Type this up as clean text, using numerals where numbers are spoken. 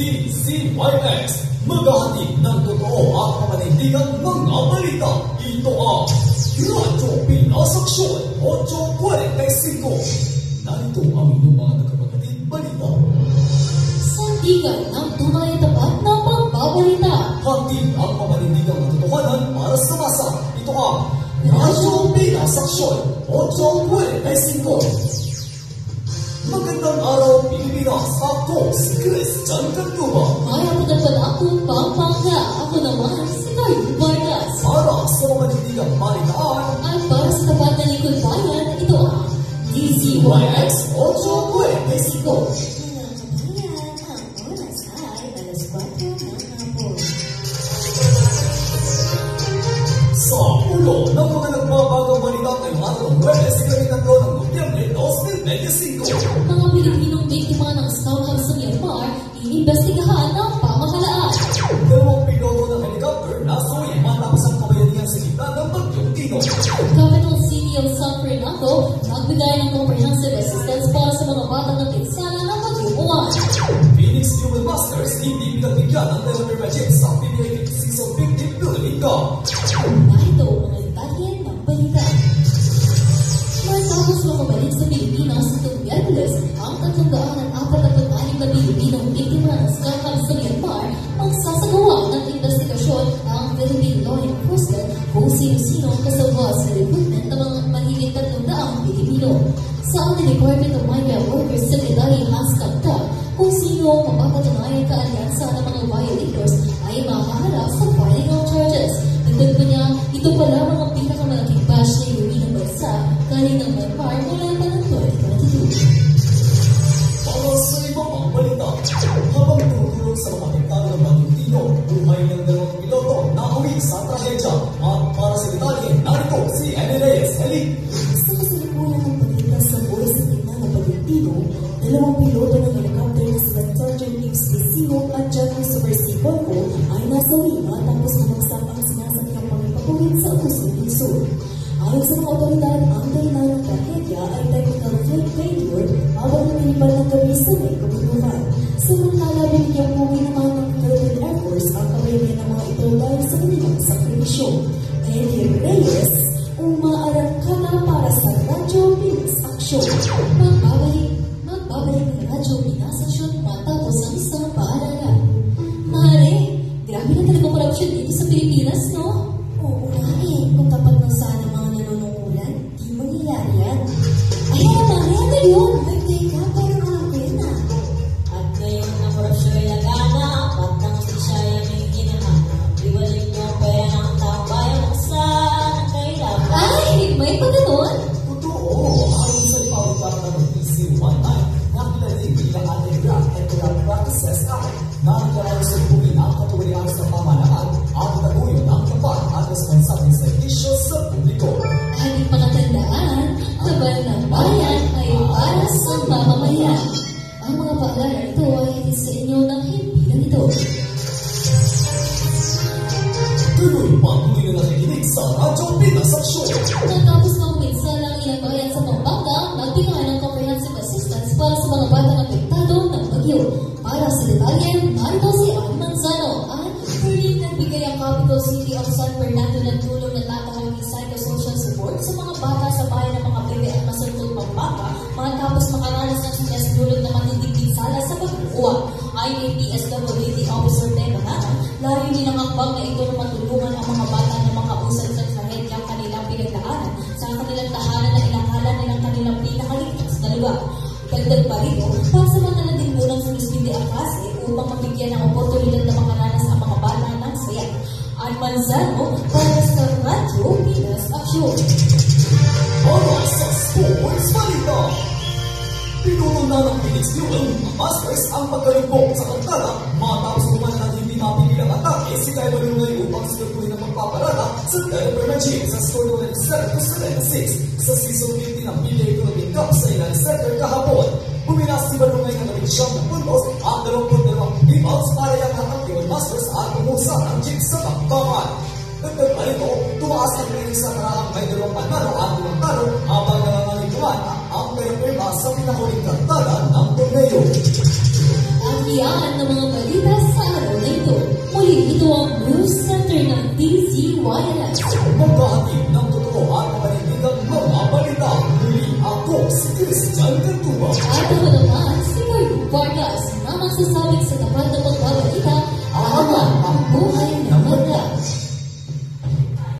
DCYX, maghahatid ng totoo at pamanindigang mga balita. Ito ang Radyo Pinas Aksyon 845. Narito ang inyong mga nagkapatid balita. Sandigan ng tunay tapat na pagbabalita. Hatid ang pamanindigang katotohanan para sa masa. Ito ang Radyo Pinas Aksyon 845. Magandang araw, Pilipinas! Ako si Christian Cantuba. Ay, ako na pala akong Pampanga. Ako naman si Kayo Vargas. Para sa pamanindigang balitaan At para sa tapat na likod bayan, ito ang DCYX 845. Mga kabayan, ang oras ay alas 4 ng hapon. Sa ulo ng mga nagbabagang balita ngayong araw ng Webes, ika-3 ng Nobyembre 2025. Mga Pilipinong biktima ng Scout House sa Myanmar, iniimbestigahan ng pamahalaan. Dalawang piloto ng helicopter na suwi matapos ang kabayanihan sa gitna ng bagyong Tino. Capital City of San Fernando, nagbigay ng comprehensive assistance para sa mga batang napinsala ng bagyong Uwan. Phoenix Fuel Masters hindi pinagbigyan ng Telemetry Budget sa PBA 5650 Philippine Cup. Narito ang detalye ng balita. Matapos makabalik sa Pilipinas itong Miyerkules, ang 346 na Pilipinong biktima ng Scout House sa Myanmar magsasagawa ng investigasyon ang Philippine Law Enforcement kung sino-sino ang kasabwa sa recruitment ng mga mahigit 300 Pilipino. Sa ating Department of Migrant Workers Secretary Hans Capta, kung sino ang mapapatunayan ka-alyansa ng mga violators ay mahaharap sa filing of charges. Dagdag pa niya, ito pa lamang ang pinakamalaking batch na iuwi ng bansa galing ng Myanmar mula pa ng 2022. Para sa iba pang balita, habang tumutulong sa mga apektado ng bagyong Tino, buhay ng dalawang piloto na uwi sa trahedya. At para sa detalye, narito si Emily Reyes. Heli! Sa kasalukuyan ng pagligtas sa buhay sa gitna ng bagyong Tino, dalawang piloto ng helicopter na sila Sergeant Nick Spesino at John Christopher C. Polco ay nasawi matapos bumagsak ang sinasakyang pagpapawid sa Usong Sur. Ayon sa mga otoridad, ang dahilan ng trahedya ay technical flight failure habang lumilipad ng gabi sa may kabundukan. Samantala, binigyang puwi naman ng Philippine Air Force ang kabayanihan ng mga ito dahil sa kanilang sakripisyo. Eddie Reyes, umaarangkada para sa Radyo Pinas Aksyon. Magbabalik ng Radyo Pinas Aksyon matapos ang isang paaralan. Mare, grabe na talaga korupsyon dito sa Pilipinas, no? Oo nga eh, kung tapat na sana mga nanunungkulan, di mangyayari yan. Ay, Mare, ano yun? Ay, teka, parang alam ko yun ah. At ngayon na korupsyon ay lagana, at ng siya ay may hinahanap. Iwalin niyo ang pera ng taong bayan kung saan ang kailangan. Ay, may pagkanoon? Totoo, ayon sa ipawagpapala ng PC-19, nakilating bilang anti-graft and corrupt practices act na nagkaroon sa pugin ang katuwalian sa pamahalaan at taguyod ang tapat at responsabling servisyo sa publiko. Ating pakatandaan, kaban ng bayan ay para sa mamamayan. Ang mga paalalan ito ay hindi sa inyo ng himpilan ito. Tuloy patuloy na nakikinig sa Radyo Pinas Aksyon. Matapos makuminsala ang ilang bayan sa Pampanga, nagbigay ng comprehensive assistance para sa mga batang apektado ng bagyo. Para sa detalye, narito si Ann Manzano at Berlin nagbigay ang Capital City of San Fernando ng tulong na tatawagin psychosocial support sa mga bata sa bayan ng mga bebe at masultong Pampanga matapos makaranas ng sinasdulot na matitibig sala sa pagkukuha. Ayon kay PSWD Officer Teo Nanan, layunin ang akbang na ito na matulungan ang mga bata na makausad sa trahedyang kanilang pinagdaanan sa kanilang tahanan na inakala nilang kanilang pinakaligtas na lugar. Dagdag pa rito, pansamantala din munang sumisbindi ang klase upang mabigyan ng oportunidad na makaranas ang mga bata ng saya. At Manzano para sa Radyo Pinas Aksyon. Para sa Sports Balita, pinuno na ng Phoenix Fuel Masters ang pagkalugbo sa kantara matapos kumain ng hindi mapigilang atake si Kyle Malungay upang sinutuloy ng magpaparada sa Teleper Magic sa score ng 7-6 sa season 15 ng PBA Philippine Cup sa Inland Center kahapon. Buminas si Malungay ng 9 puntos at 22 rebounds para yung lahat Fuel Masters at umusa ng Jeep sa tambangan. Dagdag pa rito, tumaas ang rating sa karahang may 2 panalo at 2 talo habang nangangalikuan ang perperma sa pinahuling kartada ng torneo. At yan ang mga balita liwanag. Magkahatid ng totoo at mapanindigang mga balita. Muli ako si Christian Cantuba. At ako naman, si Carlo Vargas, na magsasabing sa tapat na pagbabalita, Aangan ang buhay